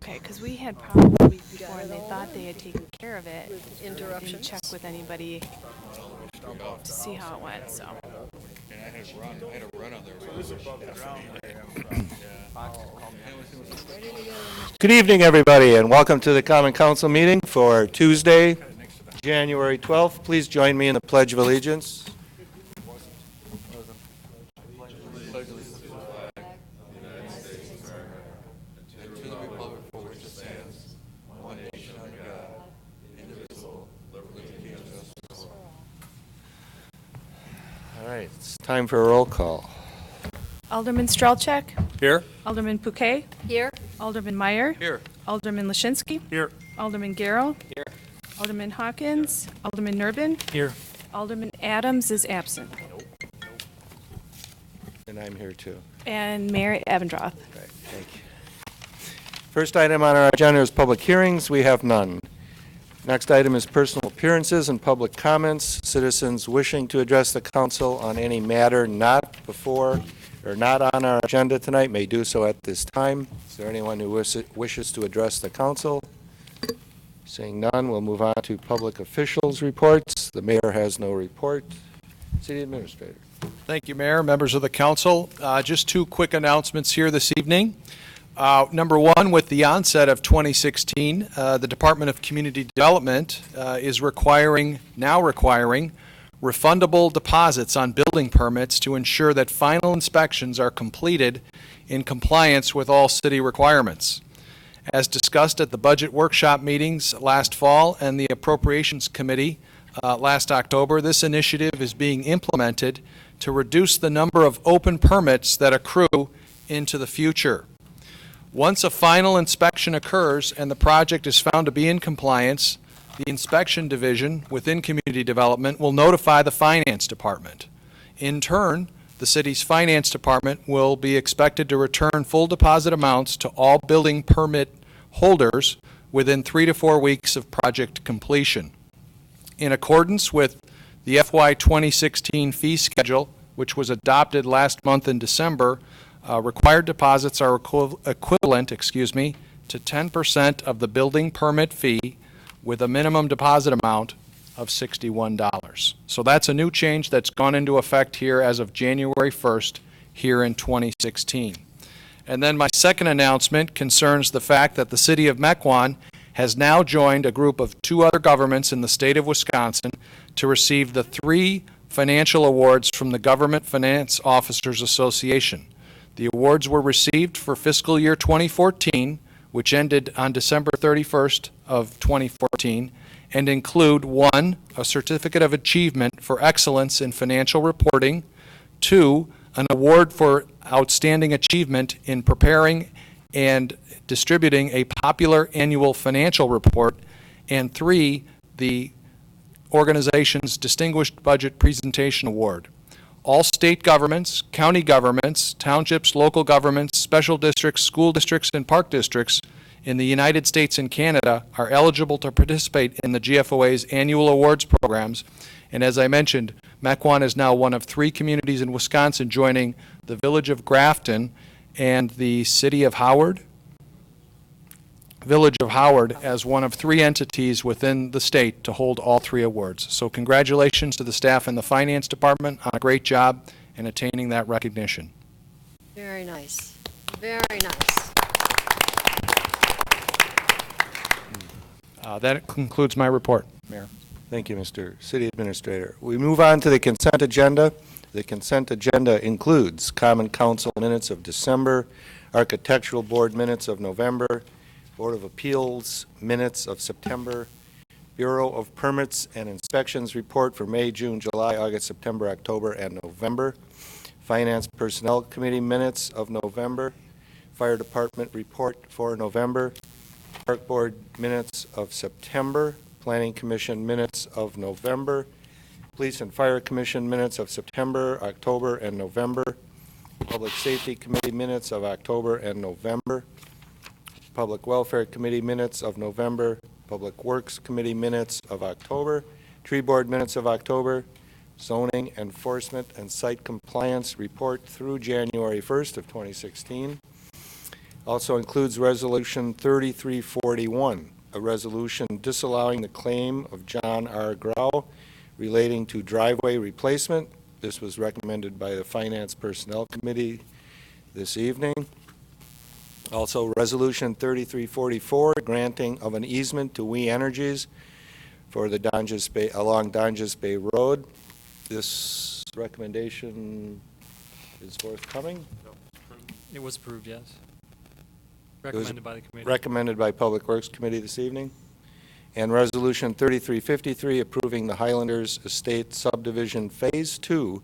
Okay, because we had problems the week before and they thought they had taken care of it. Interruptions. Didn't check with anybody to see how it went, so. And I had a run on there. Good evening, everybody, and welcome to the Common Council meeting for Tuesday, January 12th. Please join me in the Pledge of Allegiance. All right, it's time for a roll call. Alderman Strelchak, Here. Alderman Pouquet, Here. Alderman Meyer, Here. Alderman Lashinsky, Here. Alderman Garrow, Here. Alderman Hawkins, Alderman Nurbin, Here. Alderman Adams is absent, And I'm here too. and Mayor Abendroth. Okay, thank you. First item on our agenda is public hearings. We have none. Next item is personal appearances and public comments. Citizens wishing to address the council on any matter not before or not on our agenda tonight may do so at this time. Is there anyone who wishes to address the council? Seeing none, we'll move on to public officials' reports. The mayor has no report. City Administrator. Thank you, Mayor, members of the council. Just two quick announcements here this evening. Number one, with the onset of 2016, the Department of Community Development is now requiring refundable deposits on building permits to ensure that final inspections are completed in compliance with all city requirements. As discussed at the budget workshop meetings last fall and the Appropriations Committee last October, this initiative is being implemented to reduce the number of open permits that accrue into the future. Once a final inspection occurs and the project is found to be in compliance, the inspection division within community development will notify the finance department. In turn, the city's finance department will be expected to return full deposit amounts to all building permit holders within 3 to 4 weeks of project completion. In accordance with the FY 2016 fee schedule, which was adopted last month in December, required deposits are equivalent to 10% of the building permit fee with a minimum deposit amount of $61. So that's a new change that's gone into effect here as of January 1st here in 2016. And then my second announcement concerns the fact that the city of Mequon has now joined a group of 2 other governments in the state of Wisconsin to receive the 3 financial awards from the Government Finance Officers Association. The awards were received for fiscal year 2014, which ended on December 31st of 2014, and include 1, a Certificate of Achievement for Excellence in Financial Reporting, 2, an award for outstanding achievement in preparing and distributing a popular annual financial report, and 3, the organization's Distinguished Budget Presentation Award. All state governments, county governments, townships, local governments, special districts, school districts, and park districts in the United States and Canada are eligible to participate in the GFOA's annual awards programs. And as I mentioned, Mequon is now one of 3 communities in Wisconsin joining the village of Grafton and the city of Village of Howard as one of 3 entities within the state to hold all 3 awards. So congratulations to the staff in the finance department on a great job in attaining that recognition. Very nice. Very nice. That concludes my report, Mayor. Thank you, Mr. City Administrator. We move on to the consent agenda. The consent agenda includes Common Council minutes of December, Architectural Board minutes of November, Board of Appeals minutes of September, Bureau of Permits and Inspections report for May, June, July, August, September, October, and November, Finance Personnel Committee minutes of November, Fire Department report for November, Park Board minutes of September, Planning Commission minutes of November, Police and Fire Commission minutes of September, October, and November, Public Safety Committee minutes of October and November, Public Welfare Committee minutes of November, Public Works Committee minutes of October, Tree Board minutes of October, Zoning Enforcement and Site Compliance report through January 1st of 2016, Also includes Resolution 3341, a resolution disallowing the claim of John R. Grau relating to driveway replacement. This was recommended by the Finance Personnel Committee this evening. Also, Resolution 3344, granting of an easement to We Energies for the along Donges Bay Road. This recommendation is forthcoming. It was approved, yes. was Recommended by the committee. Recommended by Public Works Committee this evening. And Resolution 3353, approving the Highlanders Estate Subdivision Phase 2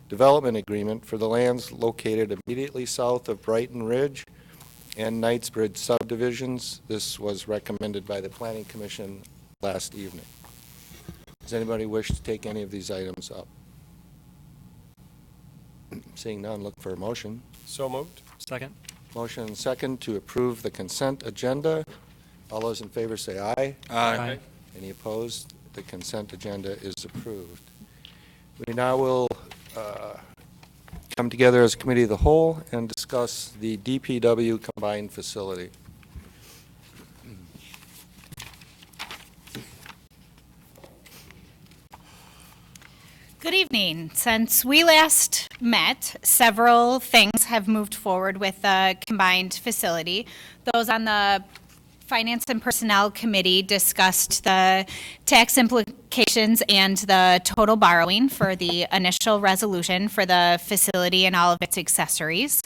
Development Agreement for the lands located immediately south of Brighton Ridge and Knightsbridge subdivisions. This was recommended by the Planning Commission last evening. Does anybody wish to take any of these items up? Seeing none, look for a motion. So moved. Second? Motion and second to approve the consent agenda. All those in favor say aye. Aye. Any opposed? The consent agenda is approved. We now will come together as a committee of the whole and discuss the DPW combined facility. Good evening. Since we last met, several things have moved forward with the combined facility. Those on the Finance and Personnel Committee discussed the tax implications and the total borrowing for the initial resolution for the facility and all of its accessories.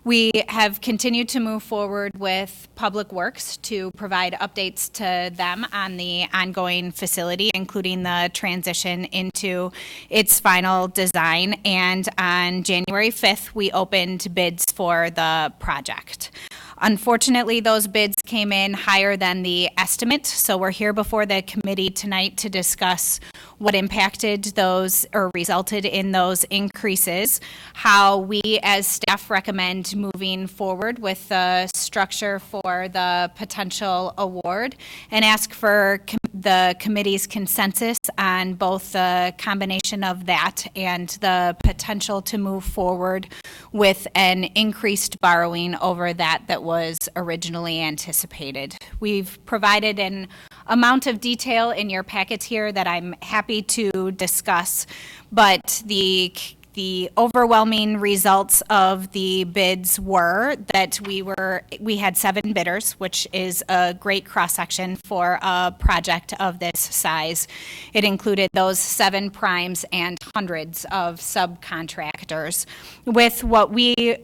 We have continued to move forward with Public Works to provide updates to them on the ongoing facility, including the transition into its final design. And on January 5th, we opened bids for the project. Unfortunately, those bids came in higher than the estimate, so we're here before the committee tonight to discuss what impacted those or resulted in those increases, how we as staff recommend moving forward with the structure for the potential award, and ask for the committee's consensus on both the combination of that and the potential to move forward with an increased borrowing over that was originally anticipated. We've provided an amount of detail in your packets here that I'm happy to discuss, but the overwhelming results of the bids were that we had 7 bidders, which is a great cross-section for a project of this size. It included those 7 primes and hundreds of subcontractors, with what we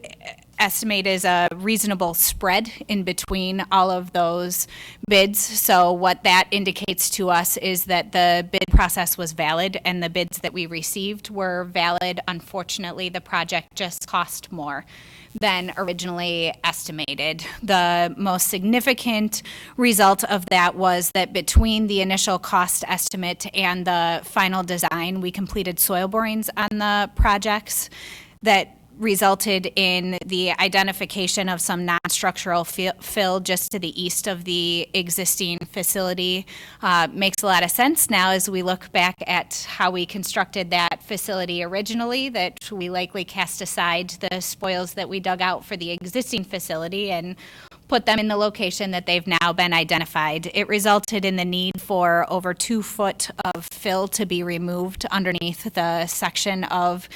estimate is a reasonable spread in between all of those bids. So what that indicates to us is that the bid process was valid and the bids that we received were valid. Unfortunately, the project just cost more than originally estimated. The most significant result of that was that between the initial cost estimate and the final design, we completed soil borings on the projects that resulted in the identification of some non-structural fill just to the east of the existing facility. Makes a lot of sense now as we look back at how we constructed that facility originally, that we likely cast aside the spoils that we dug out for the existing facility and put them in the location that they've now been identified. It resulted in the need for over 2 foot of fill to be removed underneath the section of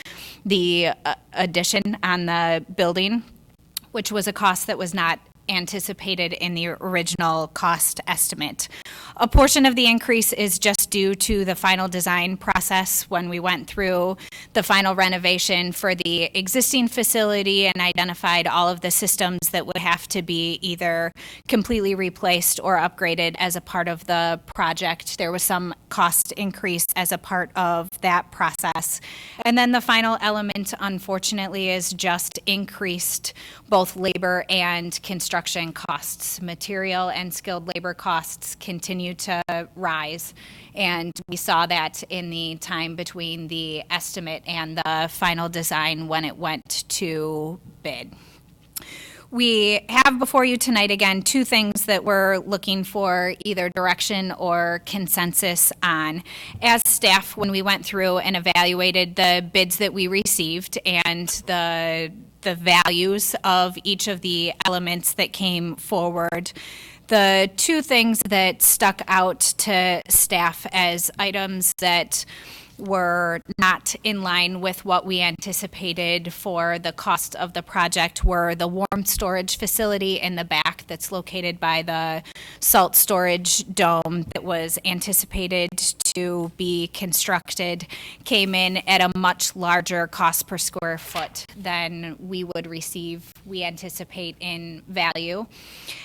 the addition on the building, which was a cost that was not anticipated in the original cost estimate. A portion of the increase is just due to the final design process when we went through the final renovation for the existing facility and identified all of the systems that would have to be either completely replaced or upgraded as a part of the project. There was some cost increase as a part of that process. And then the final element, unfortunately, is just increased both labor and construction costs. Material and skilled labor costs continue to rise, and we saw that in the time between the estimate and the final design when it went to bid. We have before you tonight, again, 2 things that we're looking for either direction or consensus on. As staff, when we went through and evaluated the bids that we received and the the values of each of the elements that came forward. The two things that stuck out to staff as items that were not in line with what we anticipated for the cost of the project were the warm storage facility in the back that's located by the salt storage dome that was anticipated to be constructed, came in at a much larger cost per square foot than we would receive, we anticipate, in value.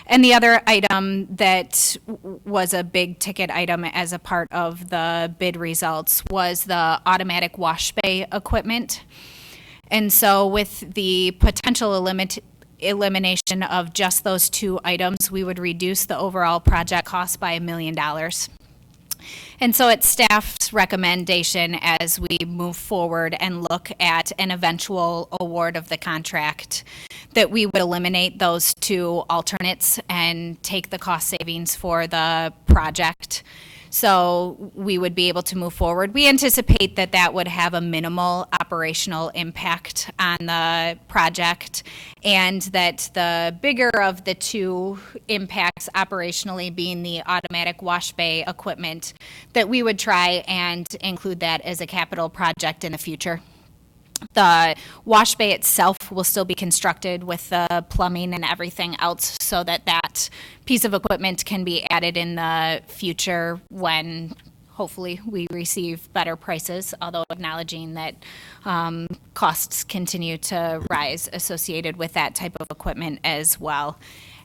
And the other item that was a big ticket item as a part of the bid results was the automatic wash bay equipment. And so with the potential elimination of just those two items, we would reduce the overall project cost by $1 million. And so it's staff's recommendation as we move forward and look at an eventual award of the contract that we would eliminate those two alternates and take the cost savings for the project. So we would be able to move forward. We anticipate that that would have a minimal operational impact on the project, and that the bigger of the two impacts operationally being the automatic wash bay equipment, that we would try and include that as a capital project in the future. The wash bay itself will still be constructed with the plumbing and everything else so that that piece of equipment can be added in the future when hopefully we receive better prices, although acknowledging that costs continue to rise associated with that type of equipment as well.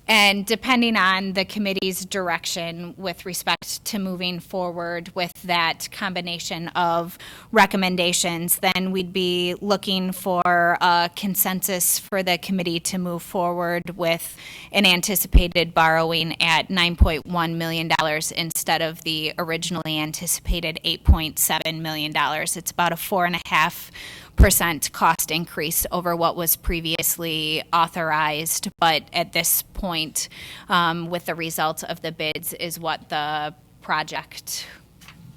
And depending on the committee's direction with respect to moving forward with that combination of recommendations, then we'd be looking for a consensus for the committee to move forward with an anticipated borrowing at $9.1 million instead of the originally anticipated $8.7 million. It's about a 4.5% cost increase over what was previously authorized, but at this point, with the results of the bids, is what the project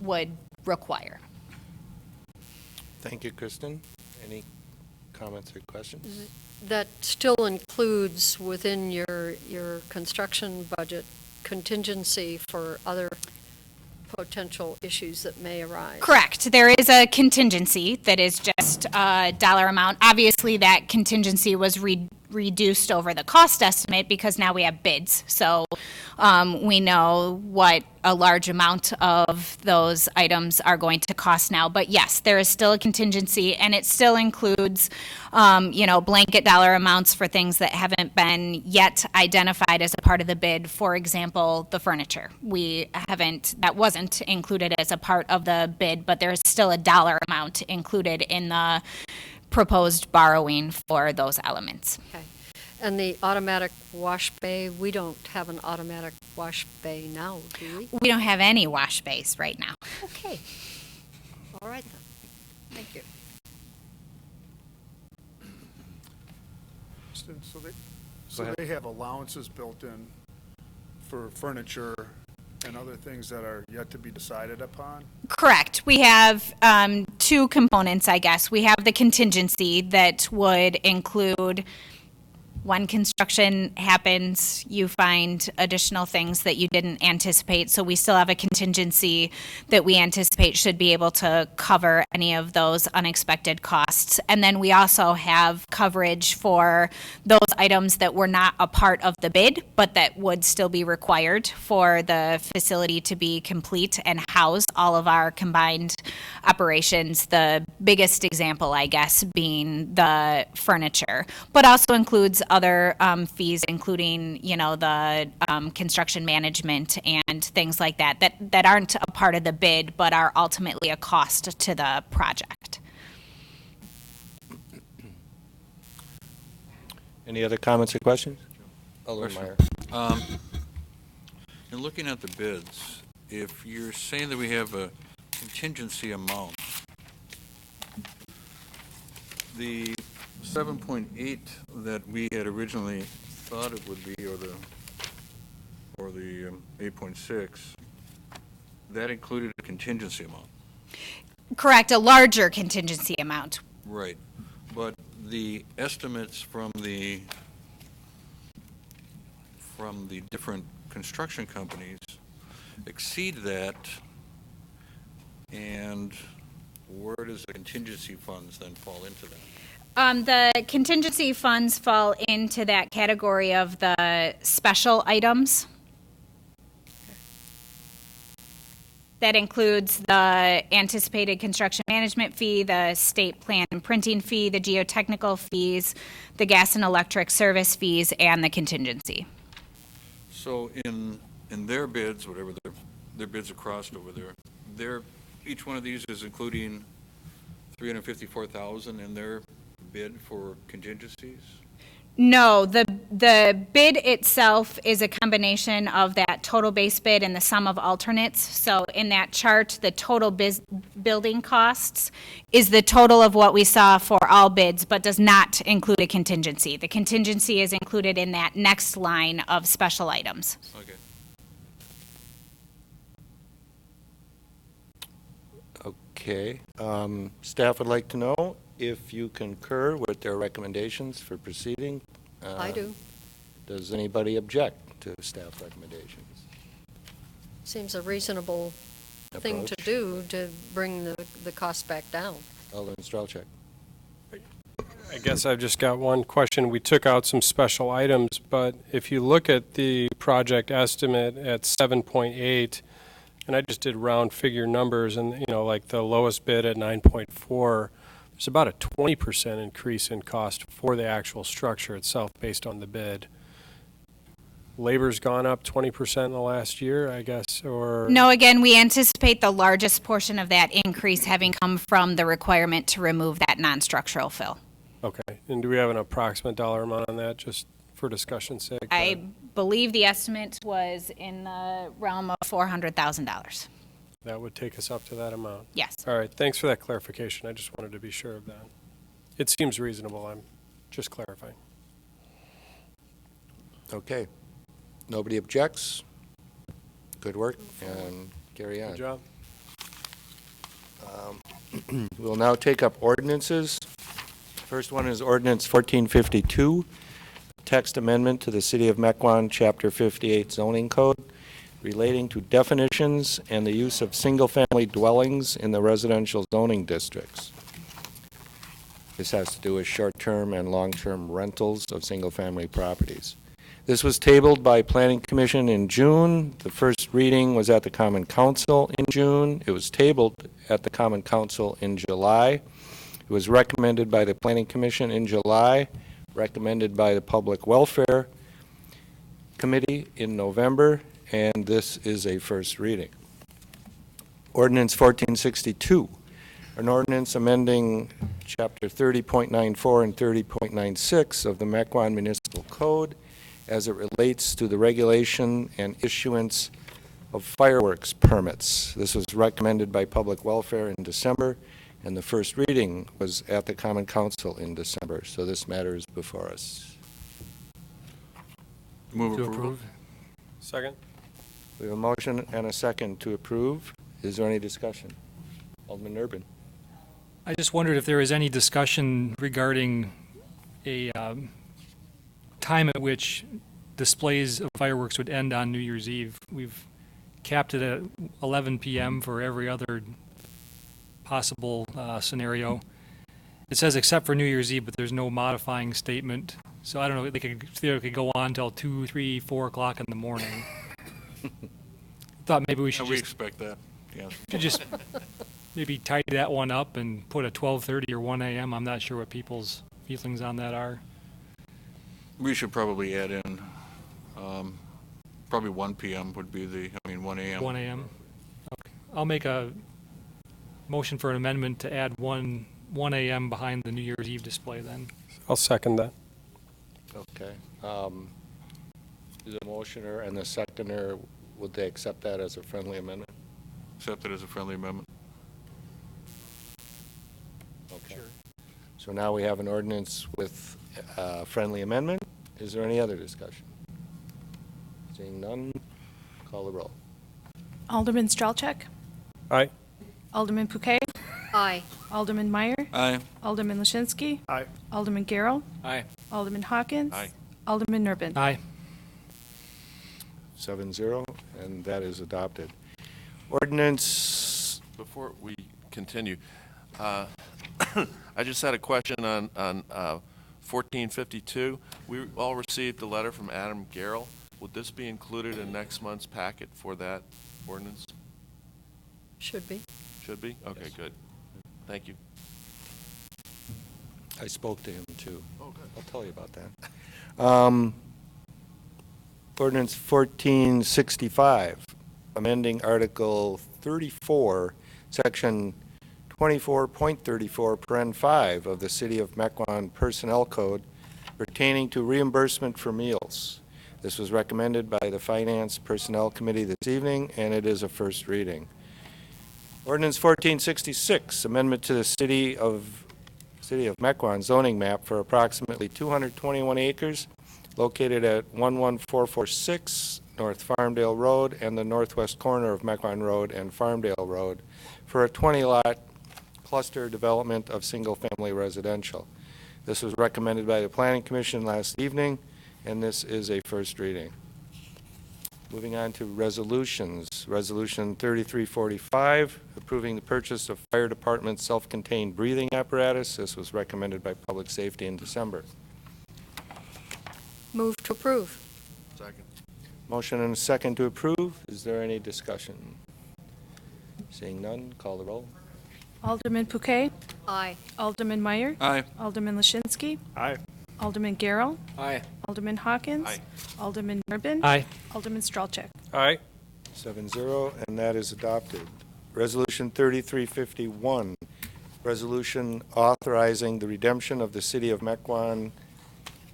would require. Thank you, Kristen. Any comments or questions? That still includes within your construction budget contingency for other potential issues that may arise. Correct. There is a contingency that is just a dollar amount. Obviously, that contingency was reduced over the cost estimate because now we have bids. So we know what a large amount of those items are going to cost now. But yes, there is still a contingency, and it still includes, blanket dollar amounts for things that haven't been yet identified as a part of the bid. For example, the furniture. That wasn't included as a part of the bid, but there's still a dollar amount included in the proposed borrowing for those elements. Okay. And the automatic wash bay, we don't have an automatic wash bay now, do we? We don't have any wash bays right now. Okay. All right then. Thank you. So they have allowances built in for furniture and other things that are yet to be decided upon? Correct. We have two components, I guess. We have the contingency that would include when construction happens, you find additional things that you didn't anticipate. So we still have a contingency that we anticipate should be able to cover any of those unexpected costs. And then we also have coverage for those items that were not a part of the bid, but that would still be required for the facility to be complete and house all of our combined operations. The biggest example, I guess, being the furniture, but also includes other fees, including, the construction management and things like that aren't a part of the bid, but are ultimately a cost to the project. Any other comments or questions? Alderman Meyer. In looking at the bids, if you're saying that we have a contingency amount, the 7.8 that we had originally thought it would be, or the 8.6, that included a contingency amount. Correct, a larger contingency amount. Right, but the estimates from the different construction companies exceed that, and where does the contingency funds then fall into that? The contingency funds fall into that category of the special items. That includes the anticipated construction management fee, the state plan and printing fee, the geotechnical fees, the gas and electric service fees, and the contingency. So in their bids, whatever their bids are crossed over there, each one of these is including $354,000 in their bid for contingencies? No, the bid itself is a combination of that total base bid and the sum of alternates. So in that chart, the total building costs is the total of what we saw for all bids, but does not include a contingency. The contingency is included in that next line of special items. Okay. Okay. Staff would like to know if you concur with their recommendations for proceeding. I do. Does anybody object to staff recommendations? Seems a reasonable thing to Approach? do to bring the cost back down. Alderman Strelchak. I guess I've just got one question. We took out some special items, but if you look at the project estimate at 7.8, and I just did round figure numbers, and like the lowest bid at 9.4, there's about a 20% increase in cost for the actual structure itself based on the bid. Labor's gone up 20% in the last year, I guess, or? No, again, we anticipate the largest portion of that increase having come from the requirement to remove that non-structural fill. Okay, and do we have an approximate dollar amount on that, just for discussion's sake? I believe the estimate was in the realm of $400,000. That would take us up to that amount. Yes. All right, thanks for that clarification. I just wanted to be sure of that. It seems reasonable. I'm just clarifying. Okay. Nobody objects? Good work, and carry on. Good job. We'll now take up ordinances. First one is ordinance 1452, text amendment to the City of Mequon, Chapter 58 zoning code relating to definitions and the use of single-family dwellings in the residential zoning districts. This has to do with short-term and long-term rentals of single-family properties. This was tabled by Planning Commission in June. The first reading was at the Common Council in June. It was tabled at the Common Council in July. It was recommended by the Planning Commission in July, recommended by the Public Welfare Committee in November, and this is a first reading. Ordinance 1462, an ordinance amending Chapter 30.94 and 30.96 of the Mequon Municipal Code as it relates to the regulation and issuance of fireworks permits. This was recommended by Public Welfare in December, and the first reading was at the Common Council in December, so this matter is before us. Move To approval. approve. Second? We have a motion and a second to approve. Is there any discussion? Alderman Urban. I just wondered if there was any discussion regarding a time at which displays of fireworks would end on New Year's Eve. We've capped it at 11 p.m. for every other possible scenario. It says except for New Year's Eve, but there's no modifying statement. So I don't know, they could theoretically go on till 2, 3, 4 o'clock in the morning. Thought maybe we should We just expect that, yes. Could just maybe tidy that one up and put a 12:30 or 1 a.m. I'm not sure what people's feelings on that are. We should probably add in, probably 1 p.m. would be 1 a.m. 1 a.m. Okay. I'll make a motion for an amendment to add 1 a.m. behind the New Year's Eve display then. I'll second that. Okay. The motioner and the seconder, would they accept that as a friendly amendment? Accept it as a friendly amendment. Okay. So now we have an ordinance with a friendly amendment. Is there any other discussion? Seeing none, call the roll. Alderman Strelchak, Aye. Alderman Pouquet, Aye. Alderman Meyer. Aye. Alderman Lashinsky. Aye. Alderman Garrow. Aye. Alderman Hawkins. Aye. Alderman Nurbin. Aye. 7-0, and that is adopted. Ordinance, Before we continue, I just had a question on 1452. We all received a letter from Adam Garrell. Would this be included in next month's packet for that ordinance? Should be. Should be? Okay, good. Thank you. I spoke to him, too. Oh, good. I'll tell you about that. Ordinance 1465, amending Article 34, Section 24.34, paren 5 of the City of Mequon Personnel Code pertaining to reimbursement for meals. This was recommended by the Finance Personnel Committee this evening, and it is a first reading. Ordinance 1466, amendment to the City of Mequon zoning map for approximately 221 acres located at 11446 North Farmdale Road and the northwest corner of Mequon Road and Farmdale Road for a 20-lot cluster development of single-family residential. This was recommended by the Planning Commission last evening, and this is a first reading. Moving on to resolutions. Resolution 3345, approving the purchase of Fire Department self-contained breathing apparatus. This was recommended by Public Safety in December. Move to approve. Second. Motion and a second to approve. Is there any discussion? Seeing none, call the roll. Alderman Pouquet. Aye. Alderman Meyer. Aye. Alderman Lashinsky. Aye. Alderman Garrow. Aye. Alderman Hawkins. Aye. Alderman Nurbin. Aye. Alderman Stralchek. Aye. 7-0, and that is adopted. Resolution 3351, resolution authorizing the redemption of the City of Mequon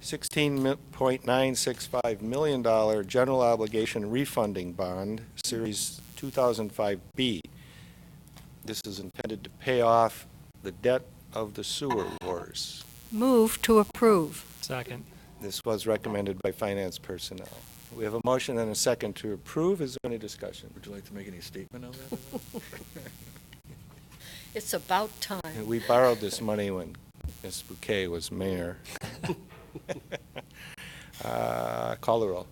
$16.965 million general obligation refunding bond, Series 2005B. This is intended to pay off the debt of the sewer wars. Move to approve. Second. This was recommended by finance personnel. We have a motion and a second to approve. Is there any discussion? Would you like to make any statement on that? It's about time. We borrowed this money when Ms. Bouquet was mayor. Call the roll.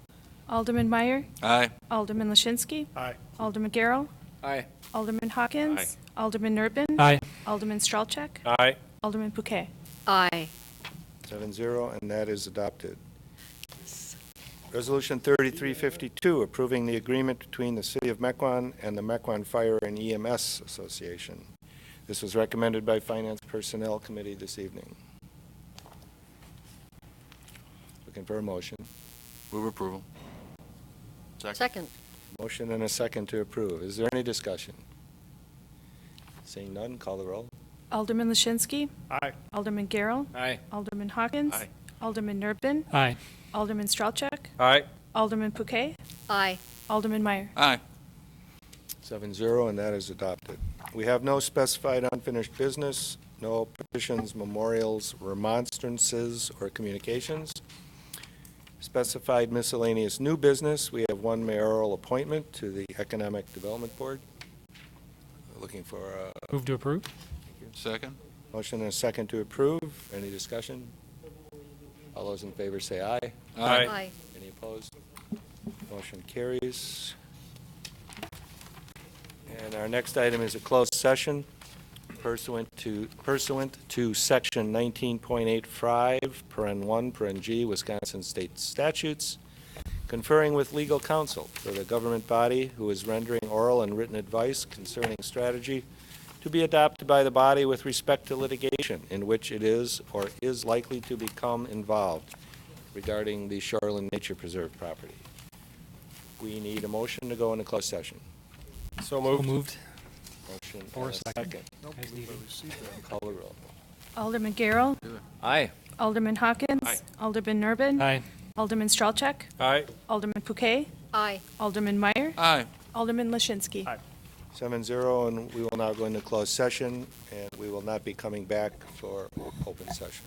Alderman Meyer. Aye. Alderman Lashinsky. Aye. Alderman Garrow. Aye. Alderman Hawkins. Aye. Alderman Nurbin. Aye. Alderman Stralchek. Aye. Alderman Pouquet. Aye. 7-0, and that is adopted. Resolution 3352, approving the agreement between the City of Mequon and the Mequon Fire and EMS Association. This was recommended by Finance Personnel Committee this evening. Looking for a motion. Move approval. Second. Motion and a second to approve. Is there any discussion? Seeing none, call the roll. Alderman Lashinsky. Aye. Alderman Garrow. Aye. Alderman Hawkins. Aye. Alderman Nurbin. Aye. Alderman Stralchek. Aye. Alderman Pouquet. Aye. Alderman Meyer. Aye. 7-0, and that is adopted. We have no specified unfinished business, no petitions, memorials, remonstrances, or communications. Specified miscellaneous new business, we have one mayoral appointment to the Economic Development Board. Looking for a Move to approve. Second? motion and a second to approve. Any discussion? All those in favor say aye. Aye. Aye. Any opposed? Motion carries. And our next item is a closed session pursuant to Section 19.85, paren 1, paren G, Wisconsin State Statutes, conferring with legal counsel for the government body who is rendering oral and written advice concerning strategy to be adopted by the body with respect to litigation in which it is or is likely to become involved regarding the Shoreland Nature Preserve property. We need a motion to go into closed session. So So moved. moved. Motion Or and a second. second. Nope, As believe I needed. received that. Call the roll. Alderman Garrow. Aye. Alderman Hawkins. Aye. Alderman Nurbin. Aye. Alderman Stralchek. Aye. Alderman Pouquet. Aye. Alderman Meyer. Aye. Alderman Lashinsky. Aye. 7-0, and we will now go into closed session, and we will not be coming back for open session.